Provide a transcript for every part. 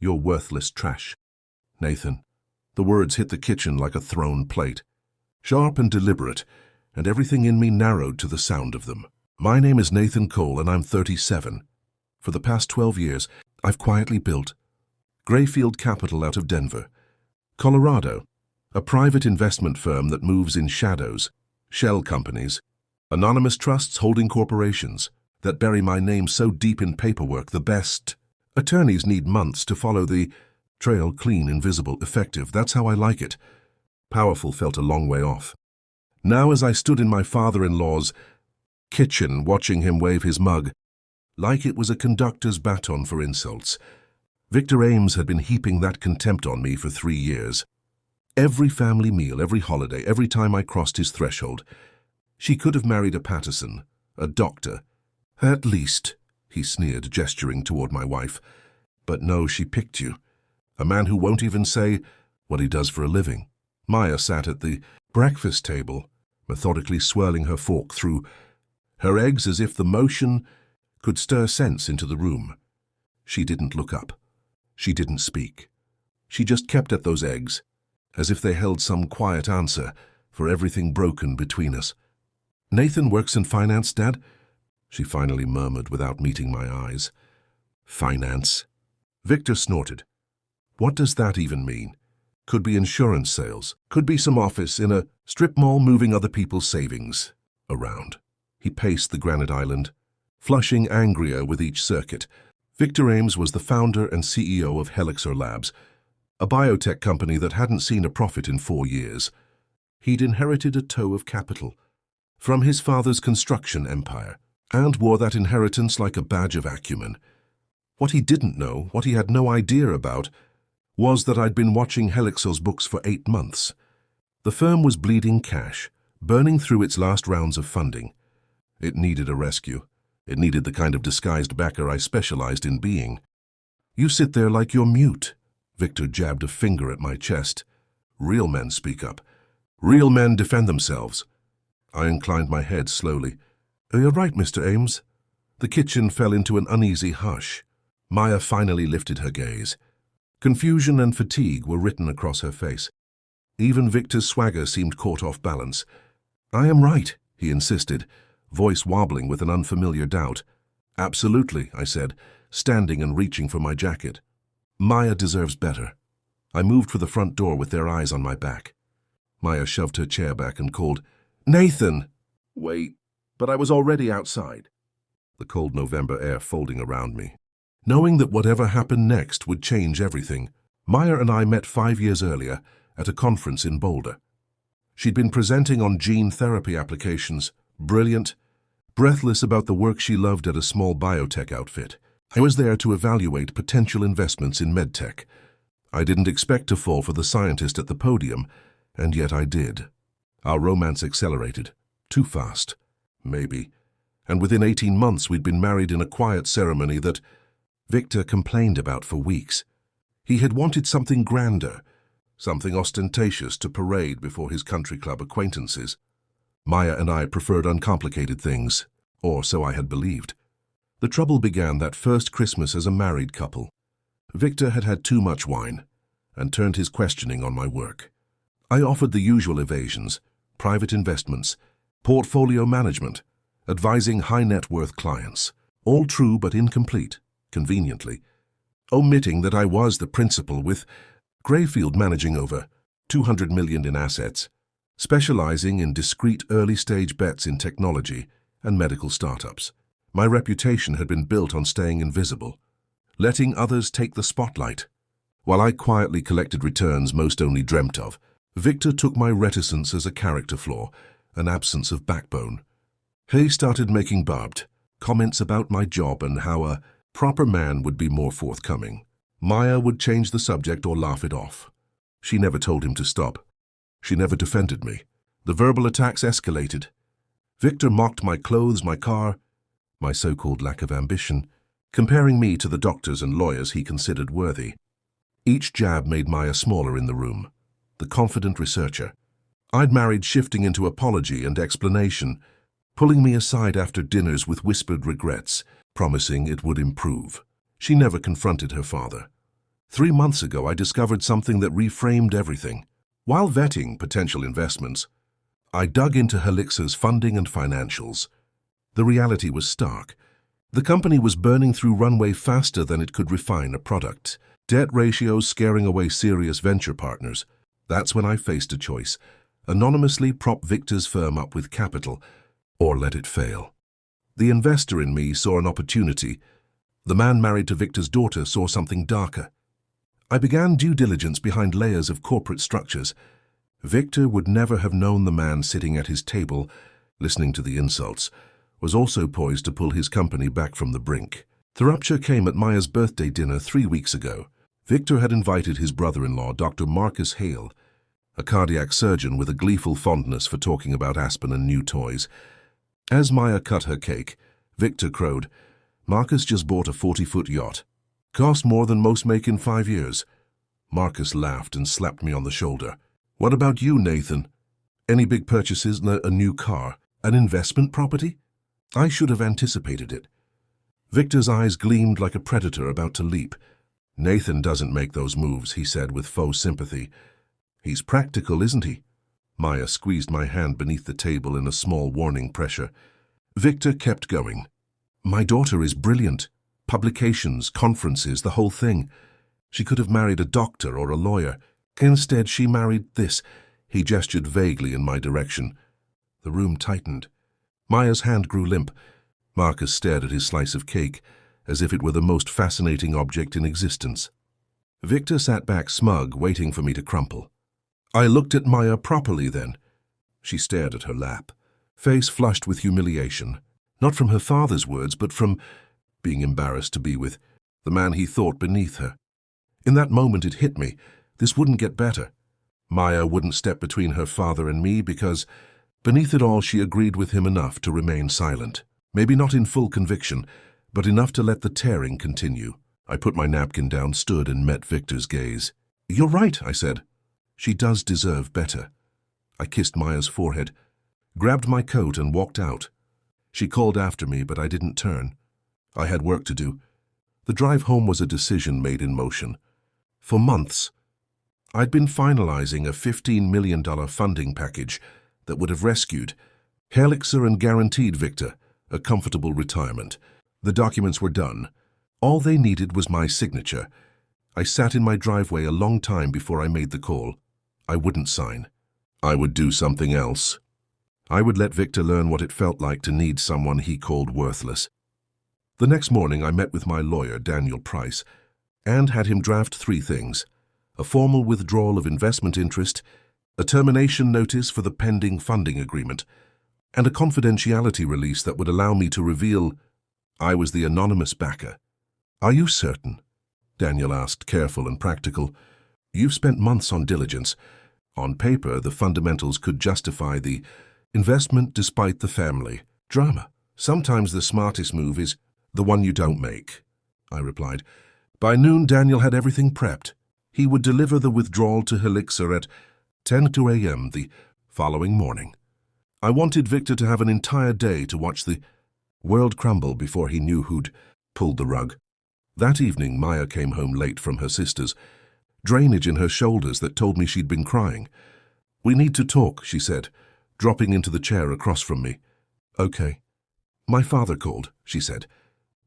You're worthless trash. Nathan. The words hit the kitchen like a thrown plate. Sharp and deliberate, and everything in me narrowed to the sound of them. My name is Nathan Cole, and I'm 37. For the past 12 years, I've quietly built Grayfield Capital out of Denver, Colorado, a private investment firm that moves in shadows, shell companies, anonymous trusts holding corporations that bury my name so deep in paperwork the best attorneys need months to follow the trail. Clean, invisible, effective. That's how I like it. Powerful felt a long way off. Now as I stood in my father-in-law's kitchen watching him wave his mug, like it was a conductor's baton for insults, Victor Ames had been heaping that contempt on me for 3 years. Every family meal, every holiday, every time I crossed his threshold. She could have married a Patterson, a doctor. At least, he sneered, gesturing toward my wife. But no, she picked you. A man who won't even say what he does for a living. Maya sat at the breakfast table, methodically swirling her fork through her eggs as if the motion could stir sense into the room. She didn't look up. She didn't speak. She just kept at those eggs, as if they held some quiet answer for everything broken between us. Nathan works in finance, Dad? She finally murmured without meeting my eyes. Finance? Victor snorted. What does that even mean? Could be insurance sales. Could be some office in a strip mall moving other people's savings around. He paced the granite island, flushing angrier with each circuit. Victor Ames was the founder and CEO of Helixer Labs, a biotech company that hadn't seen a profit in 4 years. He'd inherited a toe of capital from his father's construction empire, and wore that inheritance like a badge of acumen. What he didn't know, what he had no idea about, was that I'd been watching Helixer's books for 8 months. The firm was bleeding cash, burning through its last rounds of funding. It needed a rescue. It needed the kind of disguised backer I specialized in being. You sit there like you're mute. Victor jabbed a finger at my chest. Real men speak up. Real men defend themselves. I inclined my head slowly. You're right, Mr. Ames. The kitchen fell into an uneasy hush. Maya finally lifted her gaze. Confusion and fatigue were written across her face. Even Victor's swagger seemed caught off balance. I am right, he insisted, voice wobbling with an unfamiliar doubt. Absolutely, I said, standing and reaching for my jacket. Maya deserves better. I moved for the front door with their eyes on my back. Maya shoved her chair back and called, Nathan! Wait, but I was already outside. The cold November air folding around me. Knowing that whatever happened next would change everything, Maya and I met 5 years earlier at a conference in Boulder. She'd been presenting on gene therapy applications, brilliant, breathless about the work she loved at a small biotech outfit. I was there to evaluate potential investments in medtech. I didn't expect to fall for the scientist at the podium, and yet I did. Our romance accelerated. Too fast. Maybe. And within 18 months we'd been married in a quiet ceremony that Victor complained about for weeks. He had wanted something grander, something ostentatious to parade before his country club acquaintances. Maya and I preferred uncomplicated things, or so I had believed. The trouble began that first Christmas as a married couple. Victor had had too much wine and turned his questioning on my work. I offered the usual evasions, private investments, portfolio management, advising high-net-worth clients, all true but incomplete, conveniently, omitting that I was the principal with Grayfield managing over $200 million in assets, specializing in discrete early-stage bets in technology and medical startups. My reputation had been built on staying invisible, letting others take the spotlight. While I quietly collected returns most only dreamt of, Victor took my reticence as a character flaw, an absence of backbone. He started making barbed comments about my job and how a proper man would be more forthcoming. Maya would change the subject or laugh it off. She never told him to stop. She never defended me. The verbal attacks escalated. Victor mocked my clothes, my car, my so-called lack of ambition, comparing me to the doctors and lawyers he considered worthy. Each jab made Maya smaller in the room, the confident researcher. I'd married shifting into apology and explanation, pulling me aside after dinners with whispered regrets, promising it would improve. She never confronted her father. 3 months ago, I discovered something that reframed everything. While vetting potential investments, I dug into Helixer's funding and financials. The reality was stark. The company was burning through runway faster than it could refine a product. Debt ratios scaring away serious venture partners. That's when I faced a choice. Anonymously prop Victor's firm up with capital, or let it fail. The investor in me saw an opportunity. The man married to Victor's daughter saw something darker. I began due diligence behind layers of corporate structures. Victor would never have known the man sitting at his table, listening to the insults, was also poised to pull his company back from the brink. The rupture came at Maya's birthday dinner 3 weeks ago. Victor had invited his brother-in-law, Dr. Marcus Hale, a cardiac surgeon with a gleeful fondness for talking about Aspen and new toys. As Maya cut her cake, Victor crowed, "Marcus just bought a 40-foot yacht. Cost more than most make in 5 years. Marcus laughed and slapped me on the shoulder. "What about you, Nathan? Any big purchases, a new car, an investment property?" I should have anticipated it. Victor's eyes gleamed like a predator about to leap. "Nathan doesn't make those moves," he said with faux sympathy. "He's practical, isn't he?" Maya squeezed my hand beneath the table in a small warning pressure. Victor kept going. "My daughter is brilliant. Publications, conferences, the whole thing. She could have married a doctor or a lawyer. Instead, she married this." He gestured vaguely in my direction. The room tightened. Maya's hand grew limp. Marcus stared at his slice of cake, as if it were the most fascinating object in existence. Victor sat back smug, waiting for me to crumple. I looked at Maya properly then. She stared at her lap, face flushed with humiliation, not from her father's words, but from being embarrassed to be with the man he thought beneath her. In that moment it hit me. This wouldn't get better. Maya wouldn't step between her father and me because, beneath it all, she agreed with him enough to remain silent. Maybe not in full conviction, but enough to let the tearing continue. I put my napkin down, stood, and met Victor's gaze. "You're right," I said. "She does deserve better." I kissed Maya's forehead, grabbed my coat, and walked out. She called after me, but I didn't turn. I had work to do. The drive home was a decision made in motion. For months, I'd been finalizing a $15 million funding package that would have rescued Helixer and guaranteed Victor a comfortable retirement. The documents were done. All they needed was my signature. I sat in my driveway a long time before I made the call. I wouldn't sign. I would do something else. I would let Victor learn what it felt like to need someone he called worthless. The next morning I met with my lawyer, Daniel Price, and had him draft 3 things: a formal withdrawal of investment interest, a termination notice for the pending funding agreement, and a confidentiality release that would allow me to reveal I was the anonymous backer. "Are you certain?" Daniel asked, careful and practical. "You've spent months on diligence. On paper, the fundamentals could justify the investment despite the family drama. Sometimes the smartest move is the one you don't make," I replied. By noon, Daniel had everything prepped. He would deliver the withdrawal to Helixer at 10 a.m. the following morning. I wanted Victor to have an entire day to watch the world crumble before he knew who'd pulled the rug. That evening, Maya came home late from her sister's, drainage in her shoulders that told me she'd been crying. "We need to talk," she said, dropping into the chair across from me. "Okay." "My father called," she said.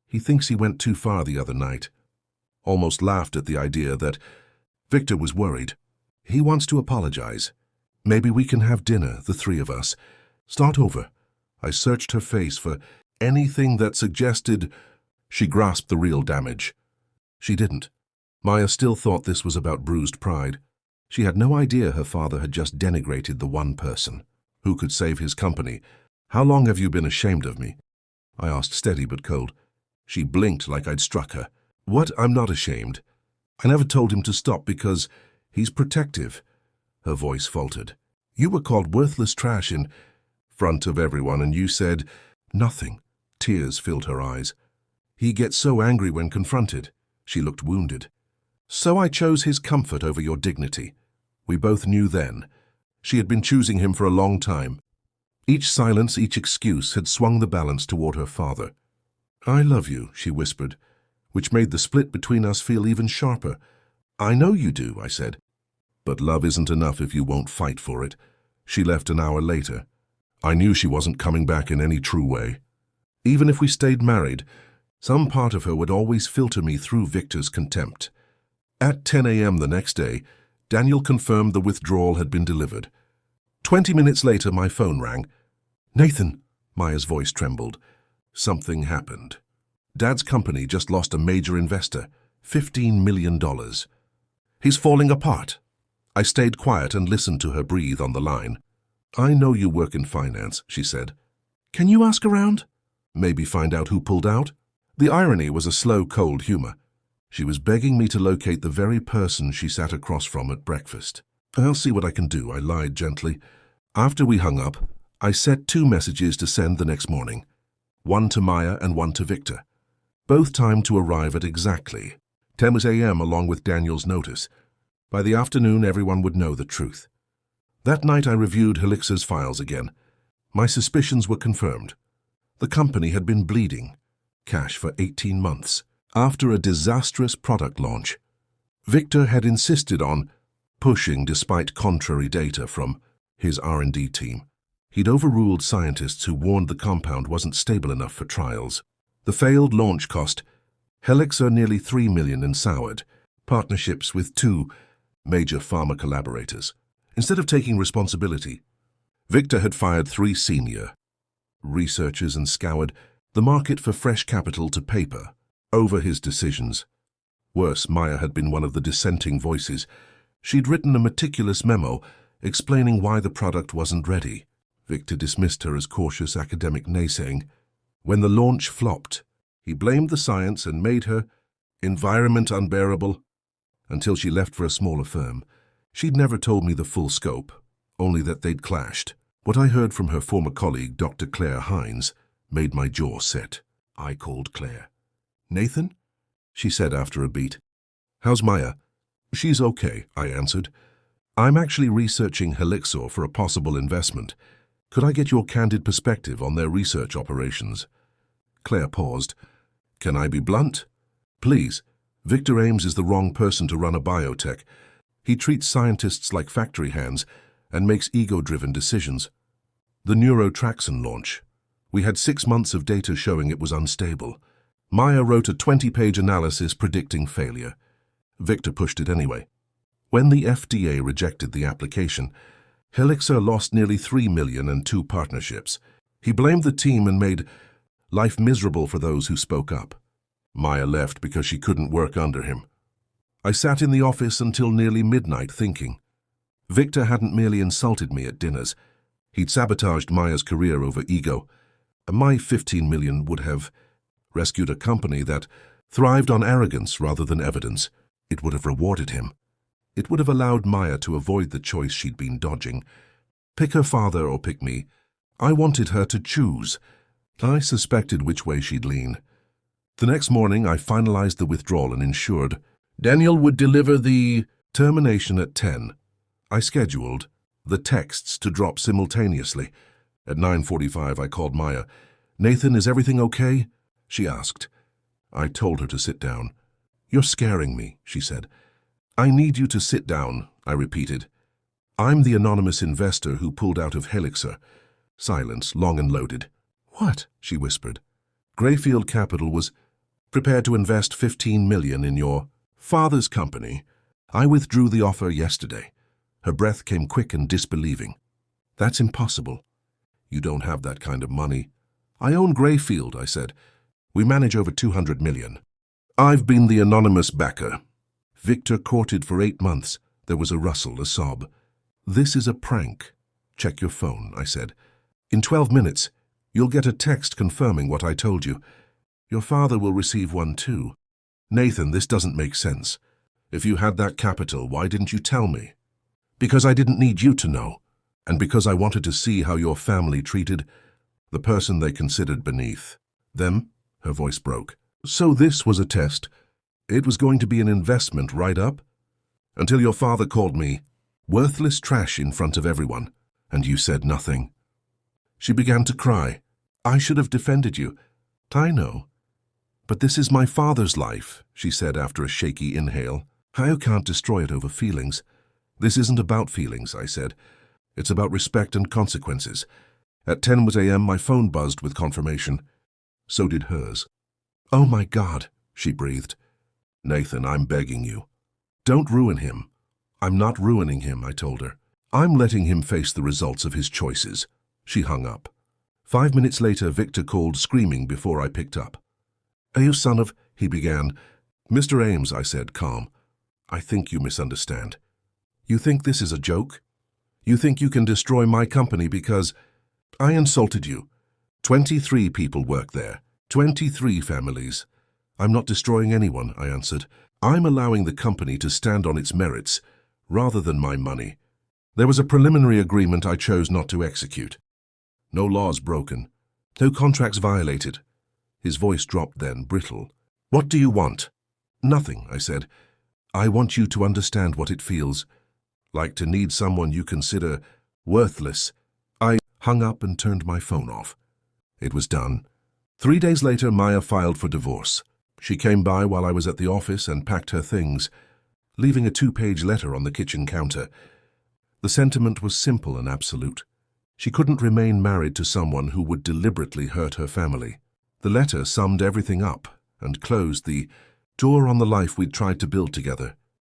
"He thinks he went too far the other night." Almost laughed at the idea that Victor was worried. "He wants to apologize. Maybe we can have dinner, the 3 of us. Start over." I searched her face for anything that suggested she grasped the real damage. She didn't. Maya still thought this was about bruised pride. She had no idea her father had just denigrated the one person who could save his company. "How long have you been ashamed of me?" I asked, steady but cold. She blinked like I'd struck her. "What? I'm not ashamed. I never told him to stop because he's protective." Her voice faltered. "You were called worthless trash in front of everyone, and you said nothing." Tears filled her eyes. "He gets so angry when confronted." She looked wounded. "So I chose his comfort over your dignity." We both knew then. She had been choosing him for a long time. Each silence, each excuse had swung the balance toward her father. "I love you," she whispered, which made the split between us feel even sharper. I know you do, I said. But love isn't enough if you won't fight for it. She left an hour later. I knew she wasn't coming back in any true way. Even if we stayed married, some part of her would always filter me through Victor's contempt. At 10 a.m. the next day, Daniel confirmed the withdrawal had been delivered. 20 minutes later, my phone rang. Nathan, Maya's voice trembled. Something happened. Dad's company just lost a major investor, $15 million. He's falling apart. I stayed quiet and listened to her breathe on the line. I know you work in finance, she said. Can you ask around? Maybe find out who pulled out? The irony was a slow, cold humor. She was begging me to locate the very person she sat across from at breakfast. I'll see what I can do, I lied gently. After we hung up, I set 2 messages to send the next morning. One to Maya and one to Victor. Both timed to arrive at exactly 10 a.m. along with Daniel's notice. By the afternoon, everyone would know the truth. That night, I reviewed Helixa's files again. My suspicions were confirmed. The company had been bleeding cash for 18 months. After a disastrous product launch, Victor had insisted on pushing despite contrary data from his R&D team. He'd overruled scientists who warned the compound wasn't stable enough for trials. The failed launch cost Helixa nearly $3 million and soured partnerships with 2 major pharma collaborators. Instead of taking responsibility, Victor had fired 3 senior researchers and scoured the market for fresh capital to paper over his decisions. Worse, Maya had been one of the dissenting voices. She'd written a meticulous memo explaining why the product wasn't ready. Victor dismissed her as cautious academic naysaying. When the launch flopped, he blamed the science and made her environment unbearable until she left for a smaller firm. She'd never told me the full scope, only that they'd clashed. What I heard from her former colleague, Dr. Claire Hines, made my jaw set. I called Claire. Nathan? She said after a beat. How's Maya? She's okay, I answered. I'm actually researching Helixor for a possible investment. Could I get your candid perspective on their research operations? Claire paused. Can I be blunt? Please. Victor Ames is the wrong person to run a biotech. He treats scientists like factory hands and makes ego-driven decisions. The neurotraxin launch. We had 6 months of data showing it was unstable. Maya wrote a 20-page analysis predicting failure. Victor pushed it anyway. When the FDA rejected the application, Helixor lost nearly $3 million and 2 partnerships. He blamed the team and made life miserable for those who spoke up. Maya left because she couldn't work under him. I sat in the office until nearly midnight thinking. Victor hadn't merely insulted me at dinners. He'd sabotaged Maya's career over ego. My $15 million would have rescued a company that thrived on arrogance rather than evidence. It would have rewarded him. It would have allowed Maya to avoid the choice she'd been dodging. Pick her father or pick me. I wanted her to choose. I suspected which way she'd lean. The next morning, I finalized the withdrawal and ensured Daniel would deliver the termination at 10. I scheduled the texts to drop simultaneously. At 9:45, I called Maya. Nathan, is everything okay? She asked. I told her to sit down. You're scaring me, she said. I need you to sit down, I repeated. I'm the anonymous investor who pulled out of Helixor. Silence, long and loaded. What? She whispered. Greyfield Capital was prepared to invest $15 million in your father's company. I withdrew the offer yesterday. Her breath came quick and disbelieving. That's impossible. You don't have that kind of money. I own Greyfield, I said. We manage over $200 million. I've been the anonymous backer. Victor courted for 8 months. There was a rustle, a sob. This is a prank. Check your phone, I said. In 12 minutes, you'll get a text confirming what I told you. Your father will receive one too. Nathan, this doesn't make sense. If you had that capital, why didn't you tell me? Because I didn't need you to know, and because I wanted to see how your family treated the person they considered beneath them. Her voice broke. So this was a test. It was going to be an investment right up? Until your father called me worthless trash in front of everyone, and you said nothing. She began to cry. I should have defended you. I know. But this is my father's life, she said after a shaky inhale. I can't destroy it over feelings. This isn't about feelings, I said. It's about respect and consequences. At 10 a.m. my phone buzzed with confirmation. So did hers. Oh my God, she breathed. Nathan, I'm begging you. Don't ruin him. I'm not ruining him, I told her. I'm letting him face the results of his choices. She hung up. 5 minutes later, Victor called, screaming before I picked up. You son of, he began. Mr. Ames, I said, calm. I think you misunderstand. You think this is a joke? You think you can destroy my company because I insulted you. 23 people work there. 23 families. I'm not destroying anyone, I answered. I'm allowing the company to stand on its merits, rather than my money. There was a preliminary agreement I chose not to execute. No laws broken. No contracts violated. His voice dropped then, brittle. What do you want? Nothing, I said. I want you to understand what it feels like to need someone you consider worthless. I hung up and turned my phone off. It was done. 3 days later, Maya filed for divorce. She came by while I was at the office and packed her things, leaving a 2-page letter on the kitchen counter. The sentiment was simple and absolute. She couldn't remain married to someone who would deliberately hurt her family. The letter summed everything up and closed the door on the life we'd tried to build together.